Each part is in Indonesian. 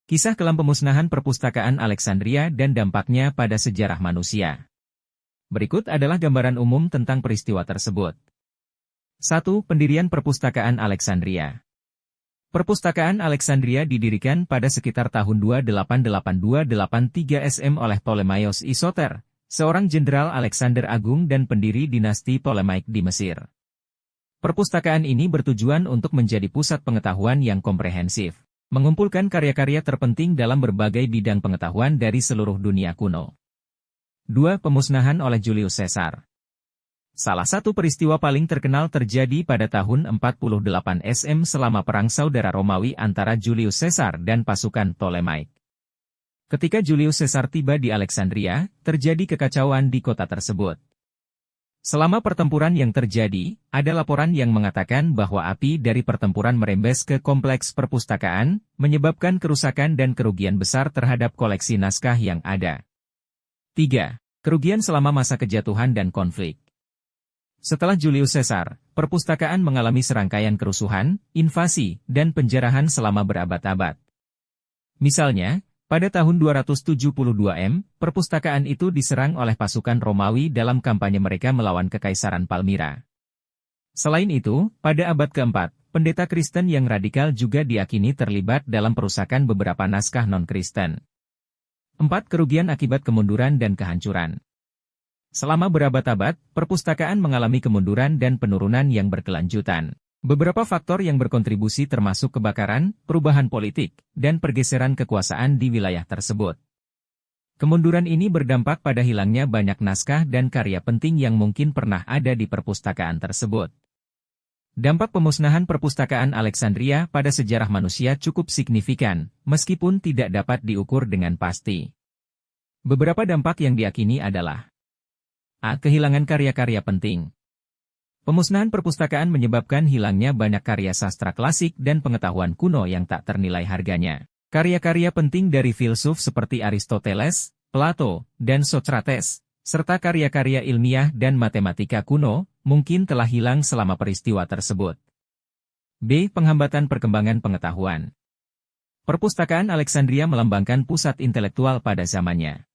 Kisah kelam pemusnahan perpustakaan Alexandria dan dampaknya pada sejarah manusia. Berikut adalah gambaran umum tentang peristiwa tersebut. 1. Pendirian Perpustakaan Alexandria. Perpustakaan Alexandria didirikan pada sekitar tahun 288-283 SM oleh Ptolemaios Isoter, seorang jenderal Alexander Agung dan pendiri dinasti Ptolemaic di Mesir. Perpustakaan ini bertujuan untuk menjadi pusat pengetahuan yang komprehensif, mengumpulkan karya-karya terpenting dalam berbagai bidang pengetahuan dari seluruh dunia kuno. 2. Pemusnahan oleh Julius Caesar. Salah satu peristiwa paling terkenal terjadi pada tahun 48 SM selama Perang Saudara Romawi antara Julius Caesar dan pasukan Ptolemaic. Ketika Julius Caesar tiba di Alexandria, terjadi kekacauan di kota tersebut. Selama pertempuran yang terjadi, ada laporan yang mengatakan bahwa api dari pertempuran merembes ke kompleks perpustakaan, menyebabkan kerusakan dan kerugian besar terhadap koleksi naskah yang ada. 3. Kerugian selama masa kejatuhan dan konflik. Setelah Julius Caesar, perpustakaan mengalami serangkaian kerusuhan, invasi, dan penjarahan selama berabad-abad. Misalnya, pada tahun 272 M, perpustakaan itu diserang oleh pasukan Romawi dalam kampanye mereka melawan Kekaisaran Palmyra. Selain itu, pada abad keempat, pendeta Kristen yang radikal juga diakini terlibat dalam perusakan beberapa naskah non-Kristen. 4. Kerugian akibat kemunduran dan kehancuran. Selama berabad-abad, perpustakaan mengalami kemunduran dan penurunan yang berkelanjutan. Beberapa faktor yang berkontribusi termasuk kebakaran, perubahan politik, dan pergeseran kekuasaan di wilayah tersebut. Kemunduran ini berdampak pada hilangnya banyak naskah dan karya penting yang mungkin pernah ada di perpustakaan tersebut. Dampak pemusnahan perpustakaan Alexandria pada sejarah manusia cukup signifikan, meskipun tidak dapat diukur dengan pasti. Beberapa dampak yang diakini adalah: A. Kehilangan karya-karya penting. Pemusnahan perpustakaan menyebabkan hilangnya banyak karya sastra klasik dan pengetahuan kuno yang tak ternilai harganya. Karya-karya penting dari filsuf seperti Aristoteles, Plato, dan Socrates, serta karya-karya ilmiah dan matematika kuno, mungkin telah hilang selama peristiwa tersebut. B. Penghambatan perkembangan pengetahuan. Perpustakaan Alexandria melambangkan pusat intelektual pada zamannya.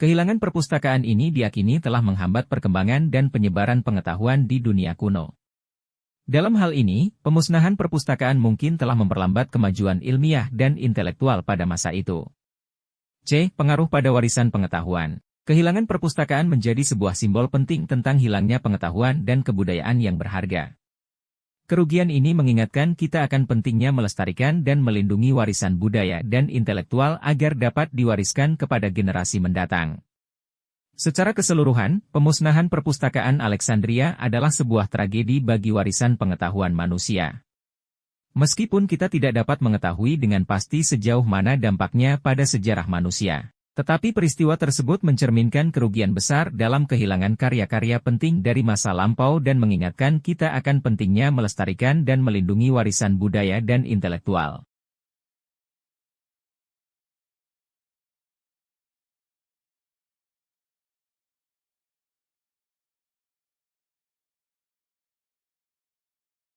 Kehilangan perpustakaan ini diakini telah menghambat perkembangan dan penyebaran pengetahuan di dunia kuno. Dalam hal ini, pemusnahan perpustakaan mungkin telah memperlambat kemajuan ilmiah dan intelektual pada masa itu. C. Pengaruh pada warisan pengetahuan. Kehilangan perpustakaan menjadi sebuah simbol penting tentang hilangnya pengetahuan dan kebudayaan yang berharga. Kerugian ini mengingatkan kita akan pentingnya melestarikan dan melindungi warisan budaya dan intelektual agar dapat diwariskan kepada generasi mendatang. Secara keseluruhan, pemusnahan perpustakaan Alexandria adalah sebuah tragedi bagi warisan pengetahuan manusia. Meskipun kita tidak dapat mengetahui dengan pasti sejauh mana dampaknya pada sejarah manusia, tetapi peristiwa tersebut mencerminkan kerugian besar dalam kehilangan karya-karya penting dari masa lampau dan mengingatkan kita akan pentingnya melestarikan dan melindungi warisan budaya dan intelektual.